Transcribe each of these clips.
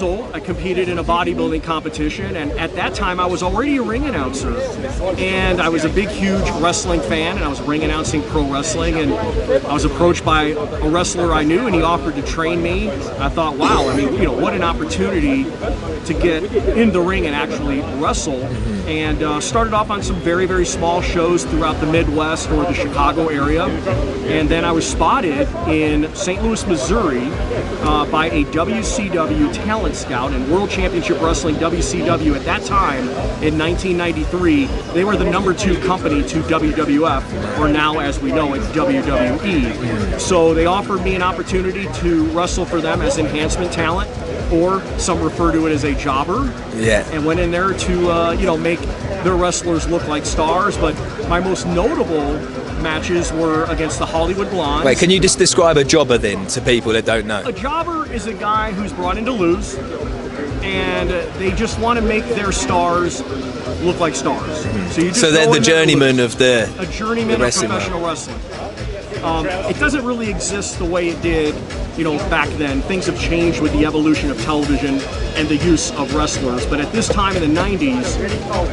I competed in a bodybuilding competition, and at that time I was already a ring announcer, and I was a big, huge wrestling fan, and I was ring announcing pro wrestling, and I was approached by a wrestler I knew, and he offered to train me. I thought, wow, I mean, you know, what an opportunity to get in the ring and actually wrestle, and started off on some very, very small shows throughout the Midwest or the Chicago area, and then I was spotted in St. Louis, Missouri by a WCW talent scout and World Championship Wrestling, WCW, at that time in 1993. They were the #2 company to WWF, or now as we know it, WWE. So they offered me an opportunity to wrestle for them as enhancement talent, or some refer to it as a jobber. Yeah. And went in there to you know, make their wrestlers look like stars. But my most notable matches were against the Hollywood Blondes. Wait, can you just describe a jobber then to people that don't know? A jobber is a guy who's brought in to lose, and they just want to make their stars look like stars. So they're the journeyman of the a journeyman of professional wrestling. It doesn't really exist the way it did, you know, back then. Things have changed with the evolution of television and the use of wrestlers. But at this time in the 90s,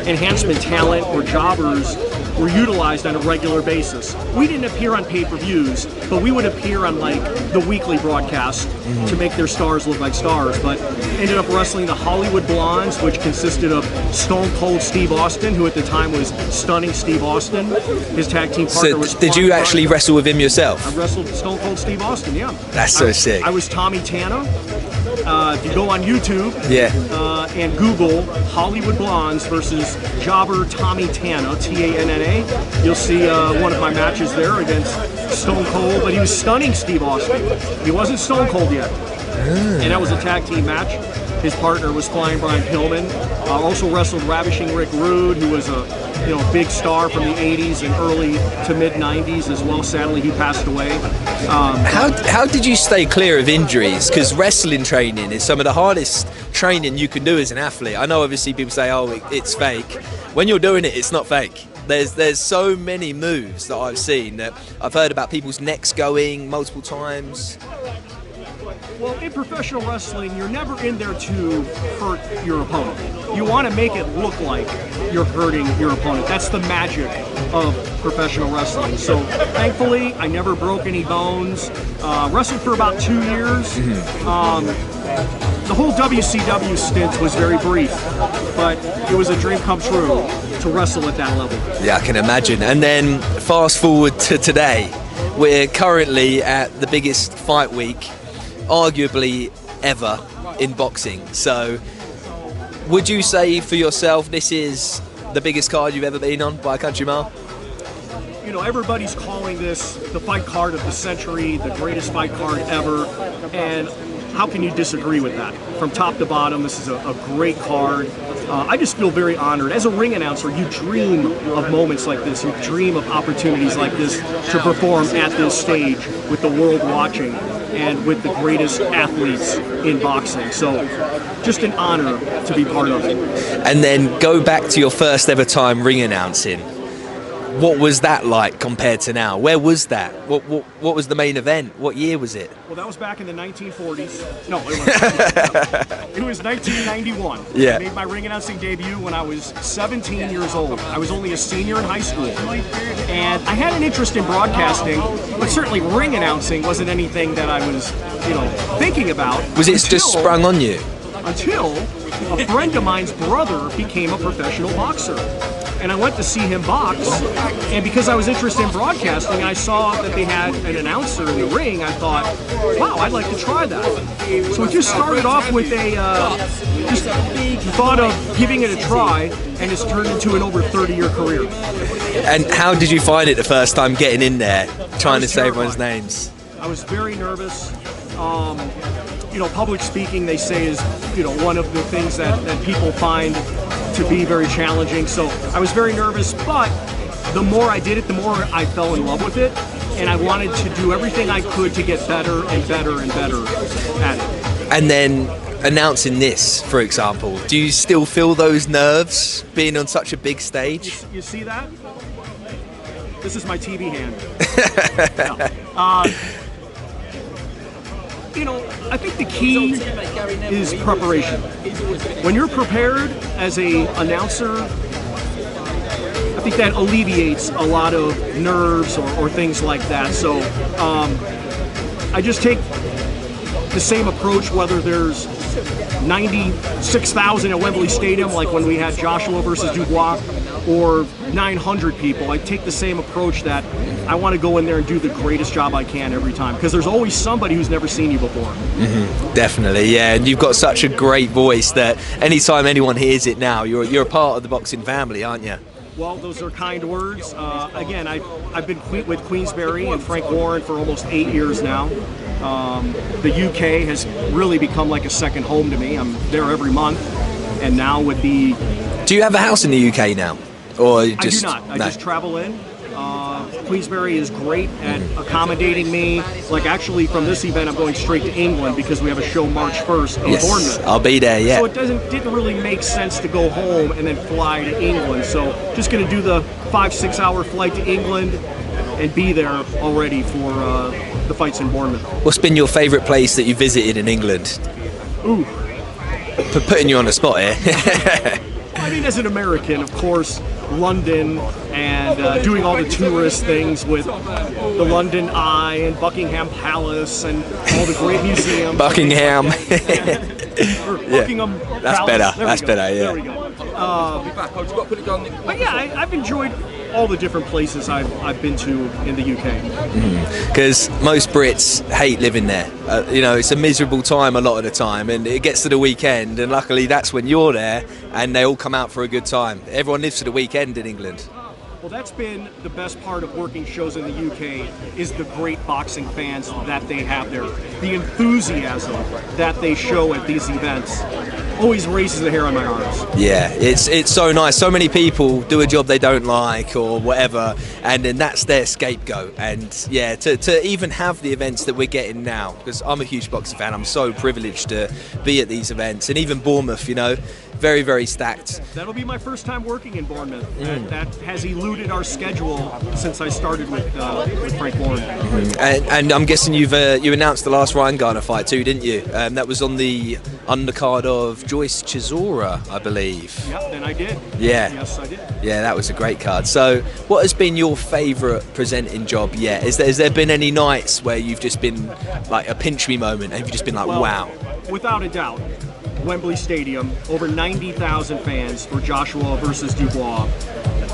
enhancement talent or jobbers were utilized on a regular basis. We didn't appear on pay-per-views, but we would appear on like the weekly broadcast to make their stars look like stars. But ended up wrestling the Hollywood Blondes, which consisted of Stone Cold Steve Austin, who at the time was Stunning Steve Austin. His tag team partner was... Did you actually wrestle with him yourself? I wrestled Stone Cold Steve Austin, yeah. That's so sick. I was Tommy Tanna. If you go on YouTube and Google Hollywood Blondes versus jobber Tommy Tanna, T-A-N-N-A, you'll see one of my matches there against Stone Cold, but he was Stunning Steve Austin. He wasn't Stone Cold yet. And that was a tag team match. His partner was Flying Brian Pillman. Also wrestled Ravishing Rick Rude, who was a big star from the 80s and early to mid 90s as well. Sadly, he passed away. How did you stay clear of injuries? Because wrestling training is some of the hardest training you can do as an athlete. I know obviously people say, oh, it's fake. When you're doing it, it's not fake. There's so many moves that I've seen that I've heard about people's necks going multiple times. Well, in professional wrestling, you're never in there to hurt your opponent. You want to make it look like you're hurting your opponent. That's the magic of professional wrestling. So thankfully, I never broke any bones. Wrestled for about 2 years. The whole WCW stint was very brief, but it was a dream come true to wrestle at that level. Yeah, I can imagine. And then fast forward to today, we're currently at the biggest fight week arguably ever in boxing. So would you say for yourself this is the biggest card you've ever been on by a country mile? You know, everybody's calling this the fight card of the century, the greatest fight card ever, and how can you disagree with that? From top to bottom, this is a great card. I just feel very honored. As a ring announcer, you dream of moments like this. You dream of opportunities like this to perform at this stage with the world watching and with the greatest athletes in boxing. So just an honor to be part of it. And then go back to your first ever time ring announcing. What was that like compared to now? Where was that? What was the main event? What year was it? Well, that was back in the 1940s. No, it was 1991. Yeah. I made my ring announcing debut when I was 17 years old. I was only a senior in high school. And I had an interest in broadcasting, but certainly ring announcing wasn't anything that I was, thinking about. Was it just sprung on you? Until a friend of mine's brother became a professional boxer. And I went to see him box, and because I was interested in broadcasting, I saw that they had an announcer in the ring. I thought, wow, I'd like to try that. So it just started off with just thought of giving it a try, and it's turned into an over 30-year career. And how did you find it the first time getting in there, trying to say everyone's names? I was very nervous. Public speaking, they say, is one of the things that people find to be very challenging. So I was very nervous, but the more I did it, the more I fell in love with it, and I wanted to do everything I could to get better and better and better at it. And then announcing this, for example, do you still feel those nerves being on such a big stage? You see that? This is my TV hand. I think the key is preparation. When you're prepared as a announcer, I think that alleviates a lot of nerves or things like that. So I just take the same approach whether there's 96,000 at Wembley Stadium, like when we had Joshua versus Dubois, or 900 people. I take the same approach that I want to go in there and do the greatest job I can every time, because there's always somebody who's never seen you before. Definitely, yeah. And you've got such a great voice that anytime anyone hears it now, you're a part of the boxing family, aren't you? Well, those are kind words. Again, I've been with Queensberry and Frank Warren for almost 8 years now. The UK has really become like a second home to me. I'm there every month, and now with the... Do you have a house in the UK now? Or just, I do not. I just travel in. Queensberry is great at accommodating me. Like, actually, from this event, I'm going straight to England because we have a show March 1st in Bournemouth. I'll be there, yeah. So it didn't really make sense to go home and then fly to England. So just going to do the 5-6 hour flight to England and be there already for the fights in Bournemouth. What's been your favourite place that you visited in England? Ooh. For putting you on the spot here. I mean, as an American, of course, London and doing all the tourist things with the London Eye and Buckingham Palace and all the great museums. Buckingham. Buckingham That's Palace. better. That's better, yeah. There we go. But yeah, I've enjoyed all the different places I've been to in the UK. Because most Brits hate living there. It's a miserable time a lot of the time, and it gets to the weekend, and luckily that's when you're there, and they all come out for a good time. Everyone lives for the weekend in England. Well, that's been the best part of working shows in the UK, is the great boxing fans that they have there. The enthusiasm that they show at these events always raises the hair on my arms. Yeah, it's so nice. So many people do a job they don't like or whatever, and then that's their scapegoat. And yeah, to even have the events that we're getting now, because I'm a huge boxing fan, I'm so privileged to be at these events, and even Bournemouth, very, very stacked. That'll be my first time working in Bournemouth. That has eluded our schedule since I started with Frank Warren. And I'm guessing you announced the last Ryan Garner fight too, didn't you? That was on the undercard of Joyce Chisora, I believe. Yep, and I did. Yeah. Yes, I did. Yeah, that was a great card. So, what has been your favourite presenting job yet? Has there been any nights where you've just been like a pinch me moment? Have you just been like, wow? Without a doubt. Wembley Stadium, over 90,000 fans for Joshua versus Dubois.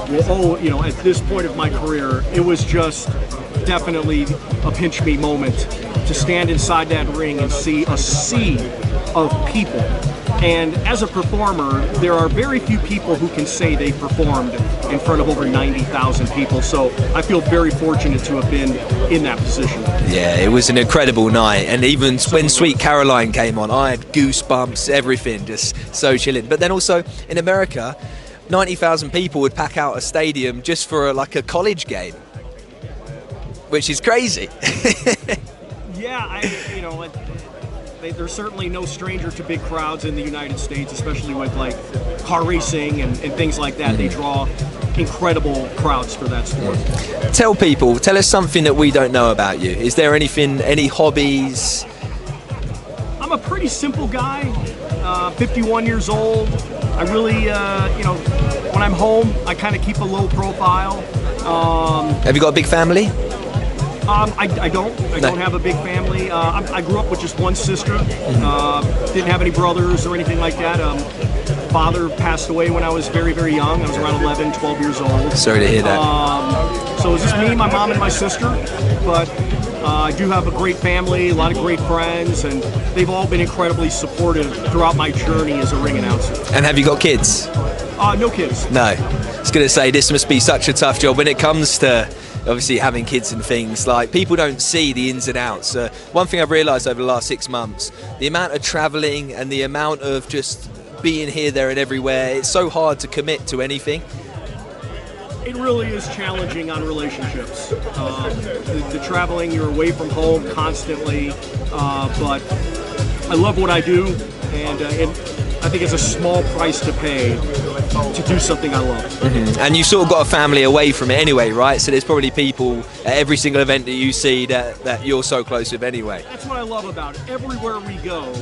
Well, at this point of my career, it was just definitely a pinch me moment to stand inside that ring and see a sea of people. And as a performer, there are very few people who can say they performed in front of over 90,000 people. So I feel very fortunate to have been in that position. Yeah, it was an incredible night. And even when Sweet Caroline came on, I had goosebumps, everything, just so chilling. But then also in America, 90,000 people would pack out a stadium just for a college game, which is crazy. Yeah, there's certainly no stranger to big crowds in the United States, especially with like car racing and things like that. They draw incredible crowds for that sport. Tell us something that we don't know about you. Is there any hobbies? I'm a pretty simple guy, 51 years old. I really, when I'm home, I kind of keep a low profile. Have you got a big family? I don't have a big family. I grew up with just one sister. Didn't have any brothers or anything like that. Father passed away when I was very, very young. I was around 11, 12 years old. Sorry to hear that. So it was just me, my mom, and my sister. But I do have a great family, a lot of great friends, and they've all been incredibly supportive throughout my journey as a ring announcer. And have you got kids? No kids. No. I was going to say, this must be such a tough job when it comes to obviously having kids and things. Like, people don't see the ins and outs. One thing I've realised over the last 6 months, the amount of travelling and the amount of just being here, there and everywhere, it's so hard to commit to anything. It really is challenging on relationships. The traveling, you're away from home constantly, but I love what I do, and I think it's a small price to pay to do something I love. And you sort of got a family away from it anyway, right? So there's probably people at every single event that you see that you're so close with anyway. That's what I love about it. Everywhere we go,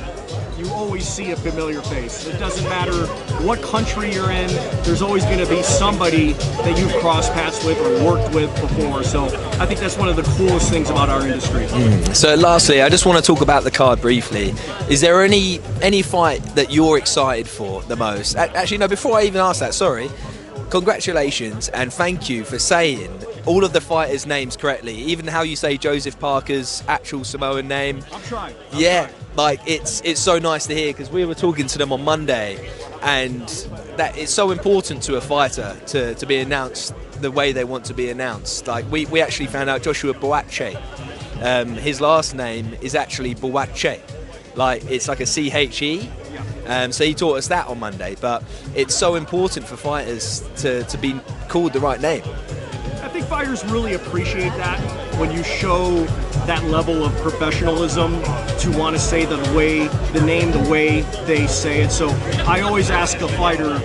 you always see a familiar face. It doesn't matter what country you're in, there's always going to be somebody that you've crossed paths with or worked with before. So I think that's one of the coolest things about our industry. So lastly, I just want to talk about the card briefly. Is there any fight that you're excited for the most? Actually, no, before I even ask that, sorry. Congratulations and thank you for saying all of the fighters' names correctly, even how you say Joseph Parker's actual Samoan name. I'm trying. Like it's so nice to hear, because we were talking to them on Monday, and that it's so important to a fighter to be announced the way they want to be announced. Like we actually found out Joshua Boakye, his last name is actually Boakye, like it's like a CHE. So he taught us that on Monday, but it's so important for fighters to be called the right name. I think fighters really appreciate that when you show that level of professionalism to want to say the name the way they say it. So I always ask a fighter,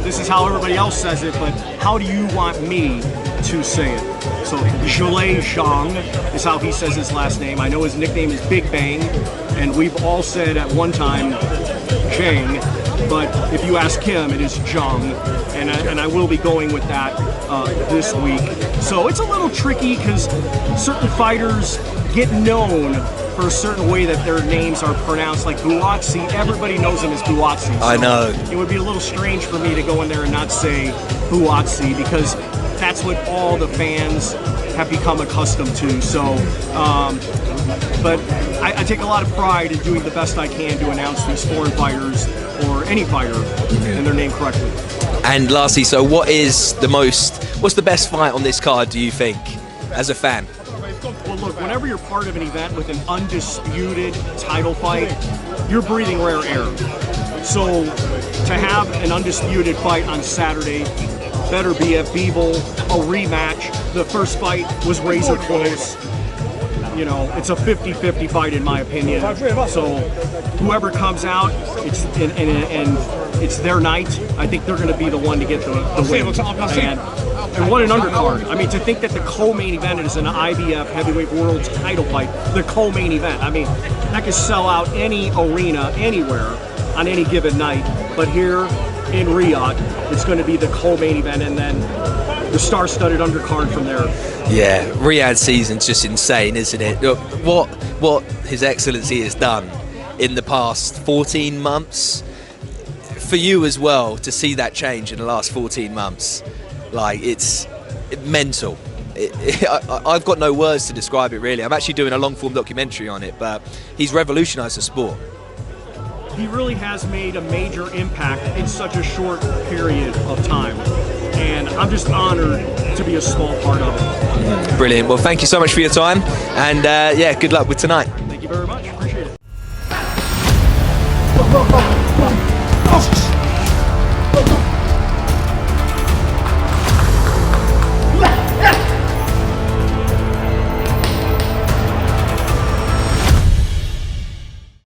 this is how everybody else says it, but how do you want me to say it? So Zhulei Zhang is how he says his last name. I know his nickname is Big Bang, and we've all said at one time Zhang, but if you ask him, it is Zhang, and I will be going with that this week. So it's a little tricky because certain fighters get known for a certain way that their names are pronounced, like Buatsi. Everybody knows him as Buatsi. So I know. It would be a little strange for me to go in there and not say Buatsi, because that's what all the fans have become accustomed to. So, but I take a lot of pride in doing the best I can to announce these foreign fighters or any fighter and their name correctly. And lastly, so what's the best fight on this card, do you think, as a fan? Well, look, whenever you're part of an event with an undisputed title fight, you're breathing rare air. So to have an undisputed fight on Saturday, Beterbiev, Bivol, a rematch. The first fight was razor close. It's a 50-50 fight in my opinion. So whoever comes out, it's their night. I think they're going to be the one to get the win. And what an undercard. I mean, to think that the co-main event is an IBF heavyweight world title fight, the co-main event. I mean, that could sell out any arena, anywhere, on any given night. But here in Riyadh, it's going to be the co-main event, and then the star-studded undercard from there. Yeah, Riyadh season's just insane, isn't it? Look, what His Excellency has done in the past 14 months, for you as well, to see that change in the last 14 months, like, it's mental. I've got no words to describe it, really. I'm actually doing a long-form documentary on it, but he's revolutionised the sport. He really has made a major impact in such a short period of time, and I'm just honored to be a small part of it. Brilliant. Well, thank you so much for your time, and good luck with tonight. Thank you very much. Appreciate it.